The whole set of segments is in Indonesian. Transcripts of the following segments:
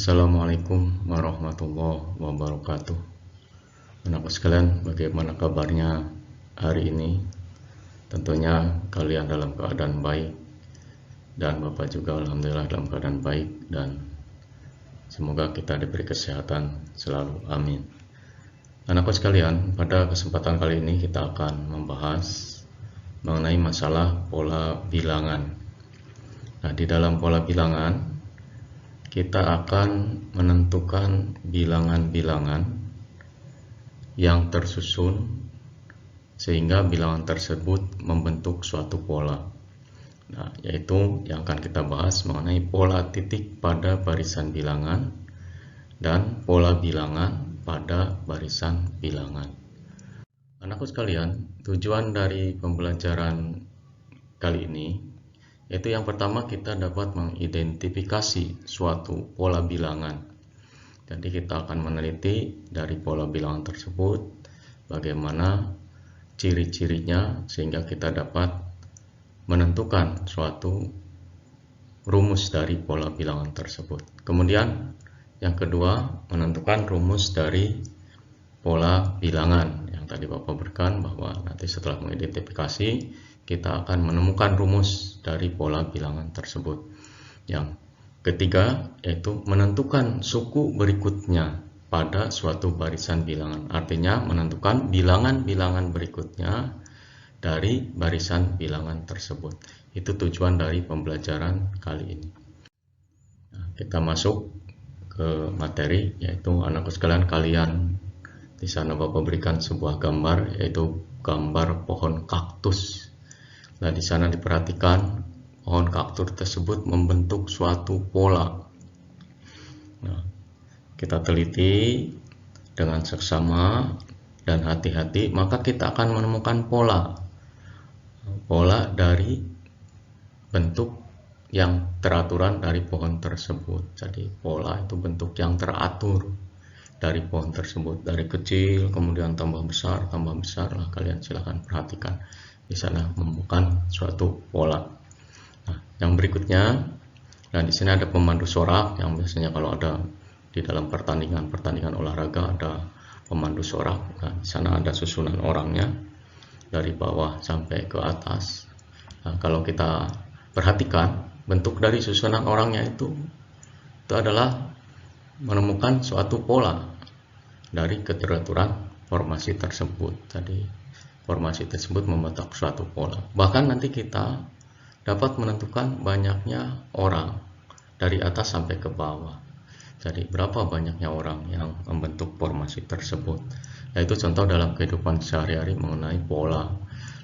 Assalamualaikum warahmatullahi wabarakatuh. Anak sekalian, bagaimana kabarnya hari ini? Tentunya kalian dalam keadaan baik, dan Bapak juga alhamdulillah dalam keadaan baik, dan semoga kita diberi kesehatan selalu, amin. Anakku sekalian, pada kesempatan kali ini kita akan membahas mengenai masalah pola bilangan. Nah, di dalam pola bilangan kita akan menentukan bilangan-bilangan yang tersusun sehingga bilangan tersebut membentuk suatu pola. Nah, yaitu yang akan kita bahas mengenai pola titik pada barisan bilangan dan pola bilangan pada barisan bilangan. Anakku sekalian, tujuan dari pembelajaran kali ini yaitu yang pertama kita dapat mengidentifikasi suatu pola bilangan. Jadi kita akan meneliti dari pola bilangan tersebut bagaimana ciri-cirinya sehingga kita dapat menentukan suatu rumus dari pola bilangan tersebut. Kemudian yang kedua, menentukan rumus dari pola bilangan. Yang tadi Bapak berikan bahwa nanti setelah mengidentifikasi kita akan menemukan rumus dari pola bilangan tersebut. Yang ketiga yaitu menentukan suku berikutnya pada suatu barisan bilangan. Artinya menentukan bilangan-bilangan berikutnya dari barisan bilangan tersebut. Itu tujuan dari pembelajaran kali ini. Nah, kita masuk ke materi, yaitu anakku sekalian, kalian di sana Bapak berikan sebuah gambar, yaitu gambar pohon kaktus. Nah, di sana diperhatikan pohon kaktus tersebut membentuk suatu pola. Nah, kita teliti dengan seksama dan hati-hati, maka kita akan menemukan pola dari bentuk yang teraturan dari pohon tersebut. Jadi pola itu bentuk yang teratur dari pohon tersebut, dari kecil kemudian tambah besar lah. Kalian silahkan perhatikan di sana menemukan suatu pola. Nah, yang berikutnya, nah di sini ada pemandu sorak yang biasanya kalau ada di dalam pertandingan olahraga ada pemandu sorak. Nah, di sana ada susunan orangnya dari bawah sampai ke atas. Nah, kalau kita perhatikan bentuk dari susunan orangnya itu adalah menemukan suatu pola dari keteraturan formasi tersebut. Jadi formasi tersebut membentuk suatu pola. Bahkan nanti kita dapat menentukan banyaknya orang dari atas sampai ke bawah. Jadi berapa banyaknya orang yang membentuk formasi tersebut. Nah, itu contoh dalam kehidupan sehari-hari mengenai pola.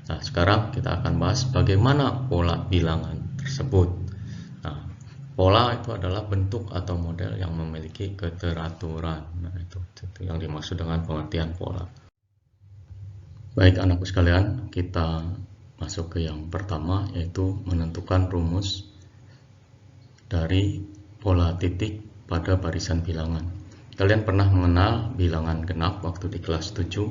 Nah, sekarang kita akan bahas bagaimana pola bilangan tersebut. Nah, pola itu adalah bentuk atau model yang memiliki keteraturan. Nah, itu yang dimaksud dengan pengertian pola. Baik anakku sekalian, kita masuk ke yang pertama, yaitu menentukan rumus dari pola titik pada barisan bilangan. Kalian pernah mengenal bilangan genap waktu di kelas 7?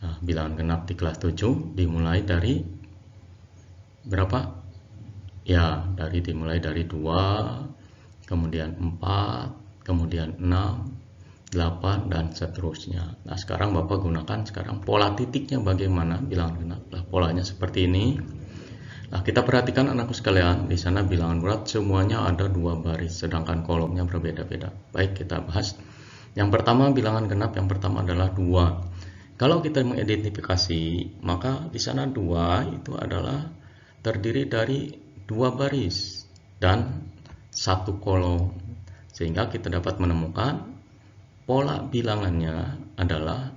Nah, bilangan genap di kelas 7 dimulai dari berapa? Ya, dimulai dari 2, kemudian 4, kemudian 6, 8 dan seterusnya. Nah, sekarang Bapak gunakan pola titiknya bagaimana bilangan genap. Nah, polanya seperti ini. Nah, kita perhatikan anakku sekalian, di sana bilangan bulat semuanya ada 2 baris, sedangkan kolomnya berbeda-beda. Baik, kita bahas. Yang pertama bilangan genap, yang pertama adalah 2. Kalau kita mengidentifikasi, maka di sana 2 itu adalah terdiri dari 2 baris dan 1 kolom. Sehingga kita dapat menemukan pola bilangannya adalah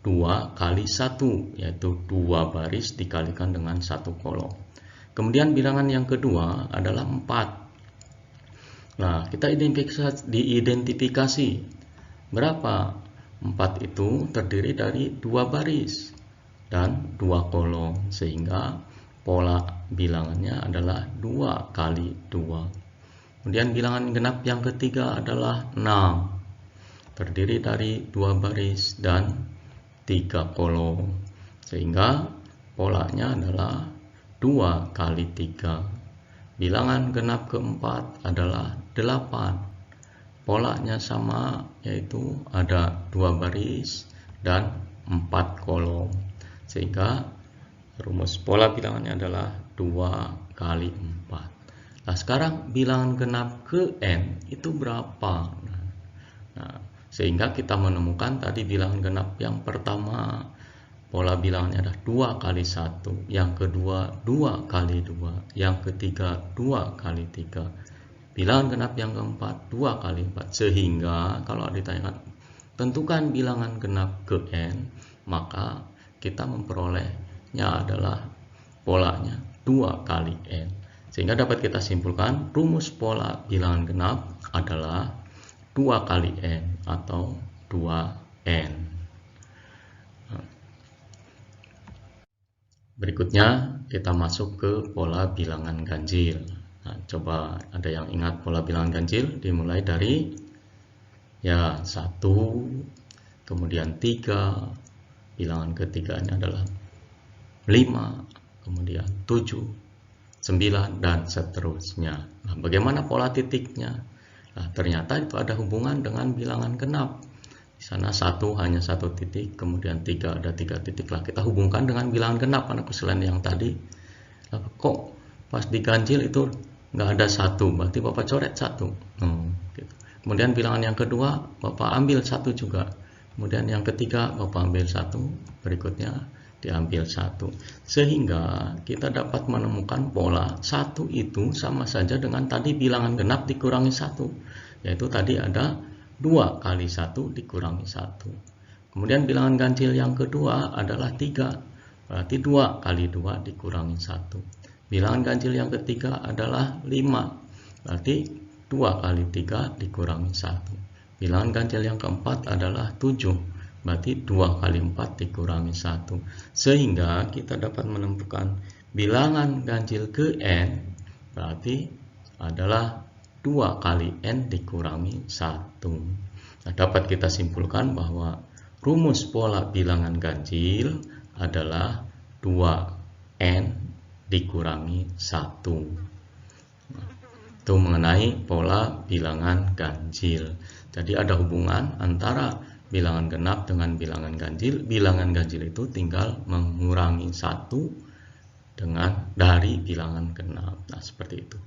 2 kali 1, yaitu 2 baris dikalikan dengan 1 kolom. Kemudian bilangan yang kedua adalah 4. Nah, kita diidentifikasi berapa? 4 itu terdiri dari 2 baris dan 2 kolom, sehingga pola bilangannya adalah 2 kali 2. Kemudian bilangan genap yang ketiga adalah 6. Terdiri dari 2 baris dan 3 kolom, sehingga polanya adalah 2 kali 3. Bilangan genap keempat adalah 8. polanya sama, yaitu ada 2 baris dan 4 kolom, sehingga rumus pola bilangannya adalah 2 kali 4. Nah, sekarang bilangan genap ke n itu berapa? Nah, sehingga kita menemukan tadi bilangan genap yang pertama pola bilangannya adalah 2 kali 1, yang kedua 2 kali 2, yang ketiga 2 kali 3, bilangan genap yang keempat 2 kali 4, sehingga kalau ditanyakan tentukan bilangan genap ke n, maka kita memperolehnya adalah polanya 2 kali n, sehingga dapat kita simpulkan rumus pola bilangan genap adalah 2 kali n atau 2n. Berikutnya kita masuk ke pola bilangan ganjil. Nah, coba ada yang ingat pola bilangan ganjil? Dimulai dari ya 1, kemudian 3, bilangan ketiganya adalah 5, kemudian 7, 9, dan seterusnya. Nah, bagaimana pola titiknya? Nah, ternyata itu ada hubungan dengan bilangan genap. Di sana 1 hanya 1 titik, kemudian 3 ada 3 titik lah. Kita hubungkan dengan bilangan genap, anakku selain yang tadi. Kok pas diganjil itu nggak ada 1, berarti Bapak coret 1. Gitu. Kemudian bilangan yang kedua Bapak ambil 1 juga. Kemudian yang ketiga Bapak ambil 1, berikutnya diambil 1. Sehingga kita dapat menemukan pola 1 itu sama saja dengan tadi bilangan genap dikurangi 1. Yaitu tadi ada 2 kali 1 dikurangi 1. Kemudian bilangan ganjil yang kedua adalah 3. Berarti 2 kali 2 dikurangi 1. Bilangan ganjil yang ketiga adalah 5. Berarti 2 kali 3 dikurangi 1. Bilangan ganjil yang keempat adalah 7. Berarti 2 kali 4 dikurangi 1. Sehingga kita dapat menemukan bilangan ganjil ke n berarti adalah 2 kali n dikurangi 1. Nah, dapat kita simpulkan bahwa rumus pola bilangan ganjil adalah 2n dikurangi 1. Nah, itu mengenai pola bilangan ganjil. Jadi ada hubungan antara bilangan genap dengan bilangan ganjil. Bilangan ganjil itu tinggal mengurangi 1 dari bilangan genap. Nah, seperti itu.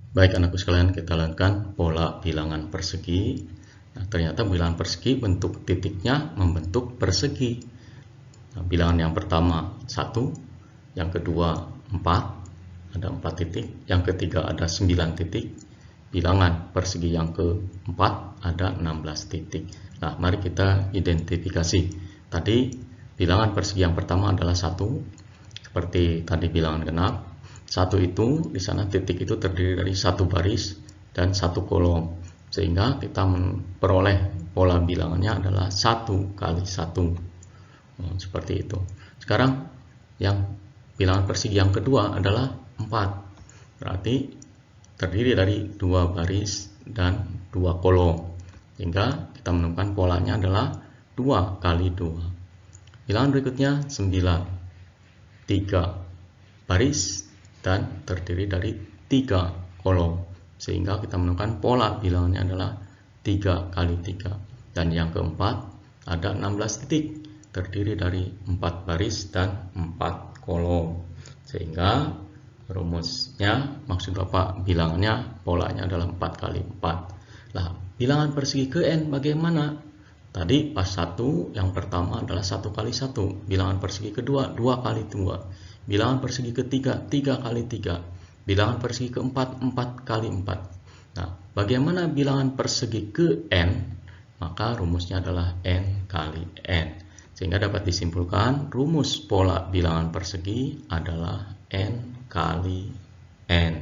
Baik anakku sekalian, kita lanjutkan pola bilangan persegi. Nah, ternyata bilangan persegi bentuk titiknya membentuk persegi. Nah, bilangan yang pertama 1, yang kedua 4, ada 4 titik, yang ketiga ada 9 titik. Bilangan persegi yang keempat ada 16 titik. Nah, mari kita identifikasi. Tadi bilangan persegi yang pertama adalah 1, seperti tadi bilangan genap. 1 itu di sana titik itu terdiri dari 1 baris dan 1 kolom, sehingga kita memperoleh pola bilangannya adalah 1 kali 1. Seperti itu. Sekarang yang bilangan persegi yang kedua adalah 4, berarti terdiri dari 2 baris dan 2 kolom, sehingga kita menemukan polanya adalah 2 kali 2. Bilangan berikutnya 9, 3 baris dan terdiri dari 3 kolom, sehingga kita menemukan pola bilangannya adalah 3 kali 3. Dan yang keempat ada 16 titik, terdiri dari 4 baris dan 4 kolom, sehingga rumusnya, maksud Bapak bilangannya, polanya adalah 4 kali 4. Nah, bilangan persegi ke n bagaimana? Tadi pas 1 yang pertama adalah 1 kali 1, bilangan persegi kedua 2 kali 2, bilangan persegi ketiga 3 kali 3, bilangan persegi keempat 4 kali 4. Nah, bagaimana bilangan persegi ke n? Maka rumusnya adalah n kali n, sehingga dapat disimpulkan rumus pola bilangan persegi adalah n kali n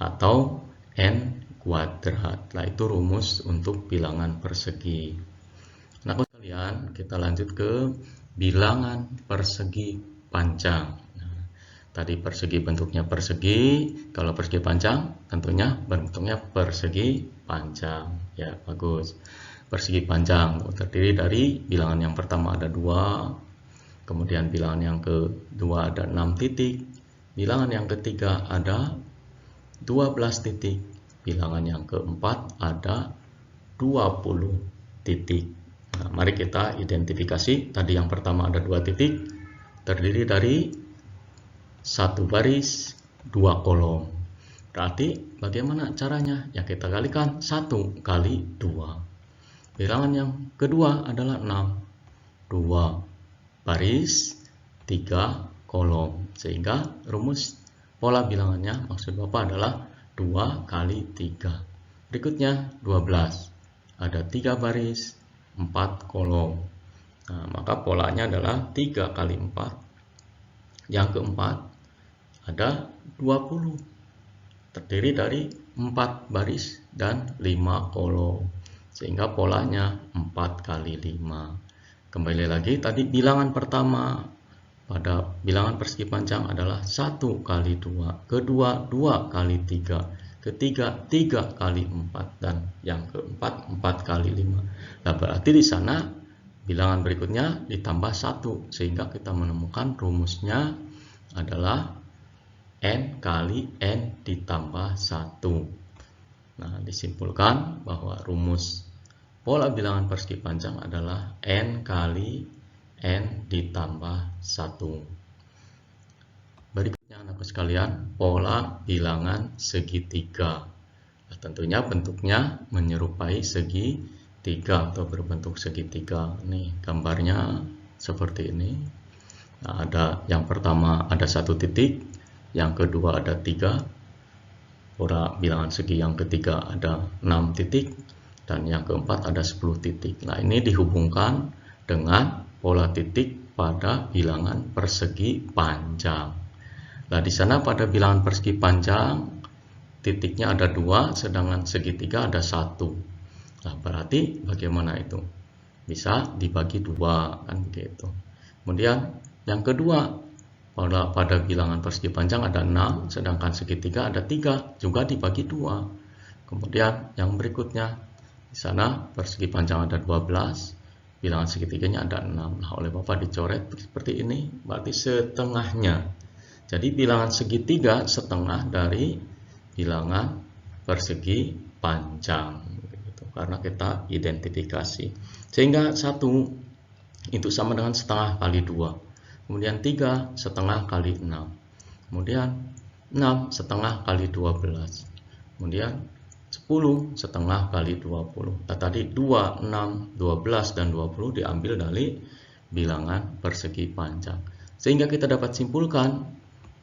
atau n kuadrat. Nah, itu rumus untuk bilangan persegi. Nah, kalian, kita lanjut ke bilangan persegi panjang. Tadi persegi bentuknya persegi, kalau persegi panjang tentunya bentuknya persegi panjang. Ya, bagus. Persegi panjang terdiri dari bilangan yang pertama ada 2, kemudian bilangan yang kedua ada 6 titik, bilangan yang ketiga ada 12 titik, bilangan yang keempat ada 20 titik. Nah, mari kita identifikasi. Tadi yang pertama ada 2 titik, terdiri dari 1 baris, 2 kolom. Berarti bagaimana caranya? Ya kita kalikan 1 kali 2. Bilangan yang kedua adalah 6. 2 baris, 3 kolom. Sehingga rumus pola bilangannya maksud Bapak adalah 2 kali 3. Berikutnya 12. Ada 3 baris, 4 kolom. Nah, maka polanya adalah 3 kali 4. Yang keempat ada 20. Terdiri dari 4 baris dan 5 kolom. Sehingga polanya 4 kali 5. Kembali lagi tadi bilangan pertama pada bilangan persegi panjang adalah 1 kali 2, kedua 2 kali 3, ketiga 3 kali 4, dan yang keempat 4 kali 5. Nah, berarti di sana bilangan berikutnya ditambah 1 sehingga kita menemukan rumusnya adalah n kali n ditambah 1. Nah, disimpulkan bahwa rumus pola bilangan persegi panjang adalah n kali n ditambah 1. Berikutnya anak sekalian, pola bilangan segitiga. Nah, tentunya bentuknya menyerupai segitiga atau berbentuk segitiga. Nih gambarnya seperti ini. Nah, ada yang pertama ada 1 titik, yang kedua ada 3. Pola bilangan segi yang ketiga ada 6 titik. Dan yang keempat ada 10 titik. Nah, ini dihubungkan dengan pola titik pada bilangan persegi panjang. Nah, di sana pada bilangan persegi panjang titiknya ada 2, sedangkan segitiga ada 1. Nah, berarti bagaimana itu? Bisa dibagi 2 kan gitu. Kemudian yang kedua, pada bilangan persegi panjang ada 6, sedangkan segitiga ada 3, juga dibagi 2. Kemudian yang berikutnya, di sana persegi panjang ada 12, bilangan segitiganya ada 6. Nah, oleh Bapak dicoret seperti ini, berarti setengahnya. Jadi bilangan segitiga setengah dari bilangan persegi panjang. Gitu. Karena kita identifikasi. Sehingga 1 itu sama dengan setengah kali 2. Kemudian 3 setengah kali 6. Kemudian 6 setengah kali 12. Kemudian 10 setengah kali 20. Nah, tadi 2, 6, 12, dan 20 diambil dari bilangan persegi panjang. Sehingga kita dapat simpulkan,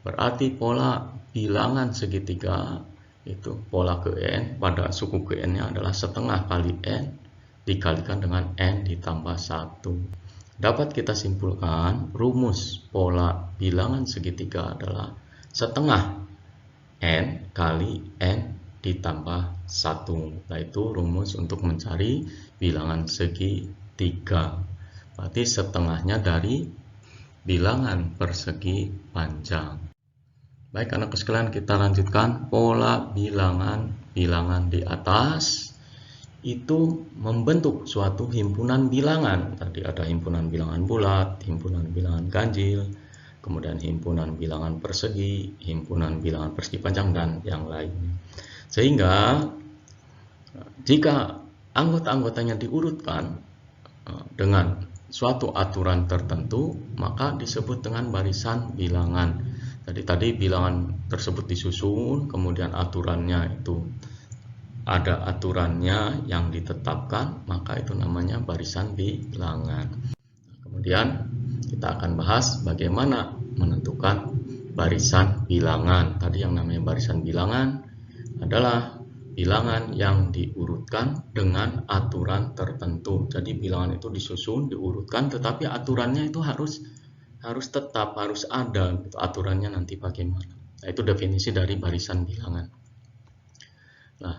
berarti pola bilangan segitiga itu pola ke n pada suku ke n-nya adalah setengah kali n dikalikan dengan n ditambah 1. Dapat kita simpulkan rumus pola bilangan segitiga adalah setengah n kali n ditambah 1. Nah, itu rumus untuk mencari bilangan segitiga. Berarti setengahnya dari bilangan persegi panjang. Baik anak sekalian, kita lanjutkan pola bilangan di atas itu membentuk suatu himpunan bilangan. Tadi ada himpunan bilangan bulat, himpunan bilangan ganjil, kemudian himpunan bilangan persegi, himpunan bilangan persegi panjang, dan yang lainnya. Sehingga jika anggota-anggotanya diurutkan dengan suatu aturan tertentu, maka disebut dengan barisan bilangan. Jadi tadi bilangan tersebut disusun, kemudian aturannya itu ada aturannya yang ditetapkan, maka itu namanya barisan bilangan. Kemudian kita akan bahas bagaimana menentukan barisan bilangan. Tadi yang namanya barisan bilangan adalah bilangan yang diurutkan dengan aturan tertentu. Jadi bilangan itu disusun, diurutkan, tetapi aturannya itu harus tetap, harus ada. Aturannya nanti bagaimana. Nah, itu definisi dari barisan bilangan. Nah,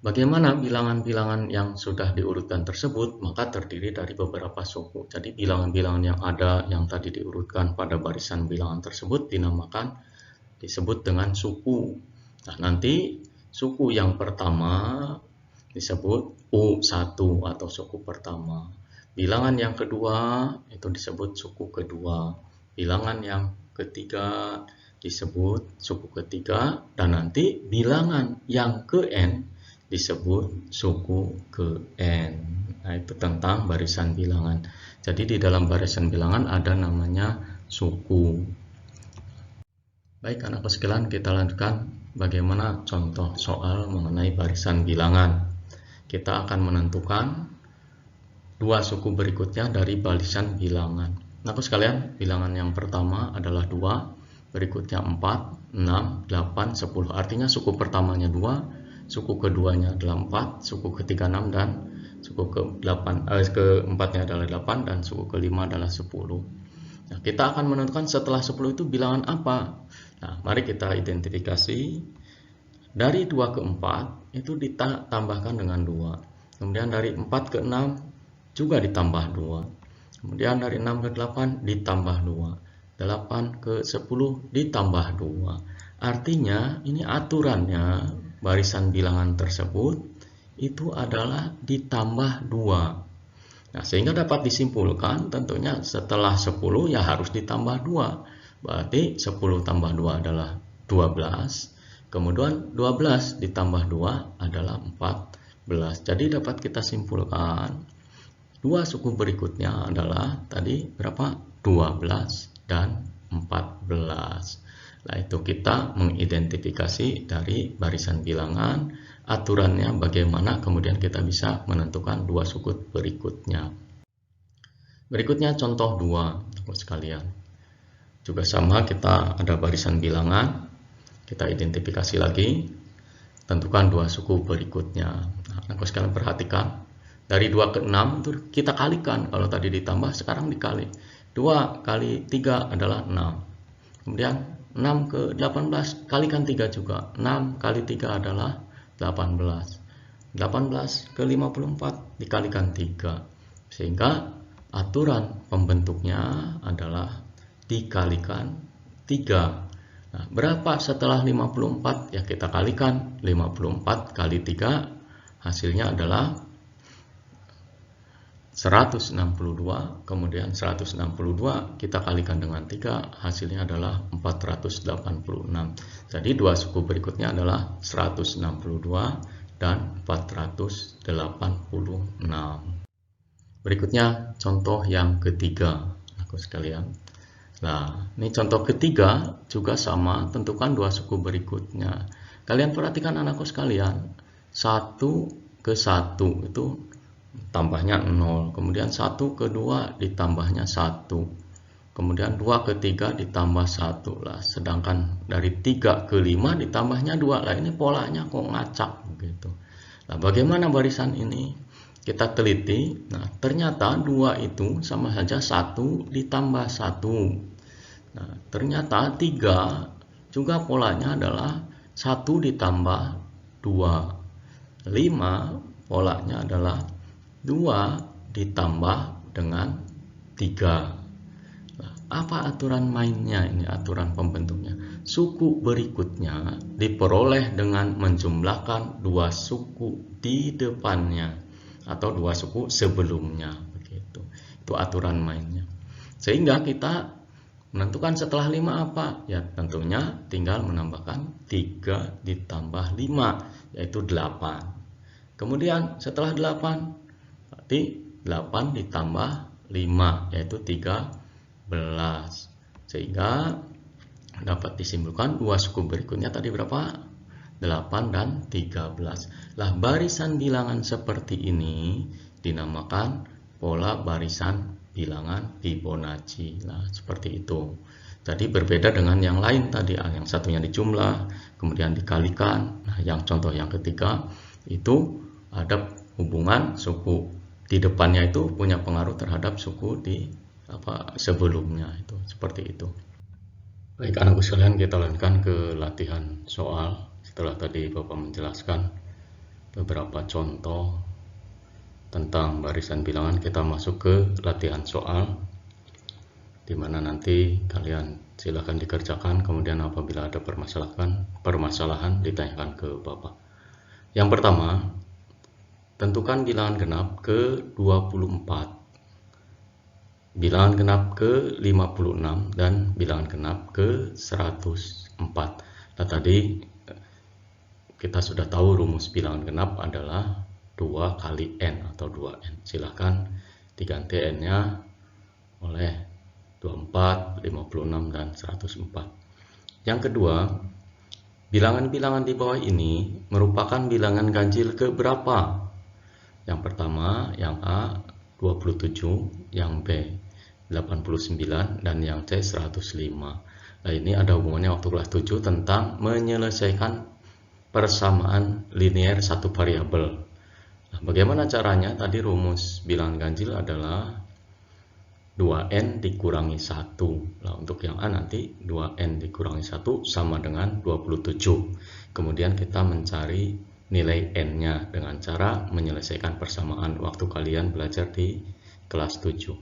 bagaimana bilangan-bilangan yang sudah diurutkan tersebut? Maka terdiri dari beberapa suku. Jadi bilangan-bilangan yang ada yang tadi diurutkan pada barisan bilangan tersebut disebut dengan suku. Nah, nanti suku yang pertama disebut U1 atau suku pertama. Bilangan yang kedua itu disebut suku kedua. Bilangan yang ketiga disebut suku ketiga, dan nanti bilangan yang ke n disebut suku ke n. Nah, itu tentang barisan bilangan. Jadi di dalam barisan bilangan ada namanya suku. Baik anakku sekalian, kita lanjutkan bagaimana contoh soal mengenai barisan bilangan. Kita akan menentukan dua suku berikutnya dari barisan bilangan. Anakku sekalian, bilangan yang pertama adalah 2, berikutnya 4, 6, 8, 10. Artinya suku pertamanya 2, suku keduanya adalah 4, suku ketiga 6, dan suku keempatnya adalah 8, dan suku kelima adalah 10. Nah, kita akan menentukan setelah 10 itu bilangan apa. Nah, mari kita identifikasi. Dari 2 ke 4 itu ditambahkan dengan 2. Kemudian dari 4 ke 6 juga ditambah 2. Kemudian dari 6 ke 8 ditambah 2. 8 ke 10 ditambah 2. Artinya ini aturannya barisan bilangan tersebut itu adalah ditambah 2. Nah, sehingga dapat disimpulkan tentunya setelah 10 ya harus ditambah 2. Berarti 10 tambah 2 adalah 12. Kemudian 12 ditambah 2 adalah 14. Jadi dapat kita simpulkan dua suku berikutnya adalah tadi berapa? 12 dan 14. Nah, itu kita mengidentifikasi dari barisan bilangan, aturannya bagaimana, kemudian kita bisa menentukan dua suku berikutnya. Berikutnya contoh 2, sekalian. Juga sama, kita ada barisan bilangan, kita identifikasi lagi, tentukan dua suku berikutnya. Nah, aku sekalian perhatikan, dari 2 ke 6 itu kita kalikan, kalau tadi ditambah sekarang dikali. 2 kali 3 adalah 6. Kemudian 6 ke 18 kalikan 3 juga. 6 kali 3 adalah 18. 18 ke 54 dikalikan 3. Sehingga aturan pembentuknya adalah dikalikan 3. Nah, berapa setelah 54? Ya kita kalikan 54 kali 3, hasilnya adalah 162. Kemudian 162 kita kalikan dengan 3, hasilnya adalah 486. Jadi dua suku berikutnya adalah 162 dan 486. Berikutnya contoh yang ketiga, aku sekalian. Nah, ini contoh ketiga juga sama, tentukan dua suku berikutnya. Kalian perhatikan anakku sekalian, 1 ke 1 itu tambahnya 0, kemudian 1 ke 2 ditambahnya 1, kemudian 2 ke 3 ditambah 1 lah, sedangkan dari 3 ke 5 ditambahnya 2 lah. Ini polanya kok ngacak begitu. Nah, bagaimana barisan ini? Kita teliti. Nah, ternyata 2 itu sama saja 1 ditambah 1. Nah, ternyata 3 juga polanya adalah 1 ditambah 2. 5 polanya adalah 2 ditambah dengan 3. Nah, apa aturan mainnya ini, aturan pembentuknya? Suku berikutnya diperoleh dengan menjumlahkan dua suku di depannya atau dua suku sebelumnya, begitu. Itu aturan mainnya. Sehingga kita menentukan setelah 5 apa? Ya tentunya tinggal menambahkan 3 ditambah 5, yaitu 8. Kemudian setelah 8, berarti 8 ditambah 5, yaitu 13. Sehingga dapat disimpulkan dua suku berikutnya tadi berapa? 8 dan 13. Lah, barisan bilangan seperti ini dinamakan pola barisan bilangan Fibonacci. Nah, seperti itu. Jadi berbeda dengan yang lain tadi, yang satunya dijumlah, kemudian dikalikan. Nah, yang contoh yang ketiga itu ada hubungan suku di depannya itu punya pengaruh terhadap suku di sebelumnya, itu seperti itu. Baik anakku sekalian, kita lanjutkan ke latihan soal. Setelah tadi Bapak menjelaskan beberapa contoh tentang barisan bilangan, kita masuk ke latihan soal, di mana nanti kalian silakan dikerjakan, kemudian apabila ada permasalahan ditanyakan ke Bapak. Yang pertama, tentukan bilangan genap ke 24 bilangan genap ke 56 dan bilangan genap ke 104. Nah, tadi kita sudah tahu rumus bilangan genap adalah 2 kali N atau 2N. Silahkan diganti N-nya oleh 24, 56, dan 104. Yang kedua, bilangan-bilangan di bawah ini merupakan bilangan ganjil ke berapa? Yang pertama, yang A 27, yang B 89, dan yang C 105. Nah, ini ada hubungannya waktu kelas 7 tentang menyelesaikan persamaan linear satu variabel. Nah, bagaimana caranya? Tadi rumus bilangan ganjil adalah 2N dikurangi 1. Nah, untuk yang A nanti 2N dikurangi 1 sama dengan 27. Kemudian kita mencari nilai N-nya dengan cara menyelesaikan persamaan waktu kalian belajar di kelas 7.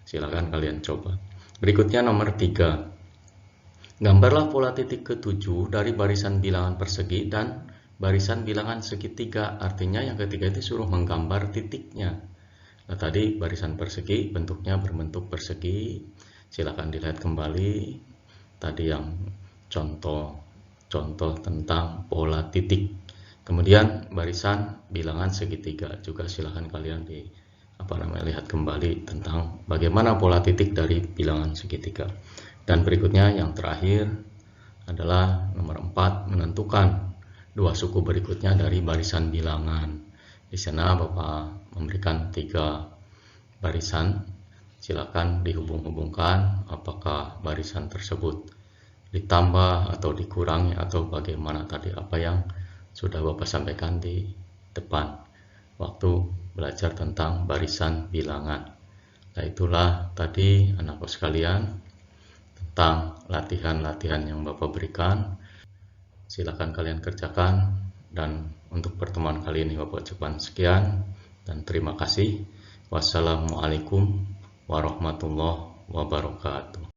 Silakan kalian coba. Berikutnya nomor 3. Gambarlah pola titik ke-7 dari barisan bilangan persegi dan barisan bilangan segitiga. Artinya yang ketiga itu suruh menggambar titiknya. Nah, tadi barisan persegi bentuknya berbentuk persegi. Silakan dilihat kembali. Tadi yang contoh tentang pola titik. Kemudian barisan bilangan segitiga juga silakan kalian lihat kembali tentang bagaimana pola titik dari bilangan segitiga. Dan berikutnya yang terakhir adalah nomor 4, menentukan dua suku berikutnya dari barisan bilangan. Di sana Bapak memberikan 3 barisan. Silakan dihubung-hubungkan apakah barisan tersebut ditambah atau dikurangi atau bagaimana tadi apa yang sudah Bapak sampaikan di depan waktu belajar tentang barisan bilangan. Nah, itulah tadi anakku sekalian tentang latihan-latihan yang Bapak berikan. Silakan kalian kerjakan, dan untuk pertemuan kali ini Bapak ucapkan sekian dan terima kasih. Wassalamualaikum warahmatullahi wabarakatuh.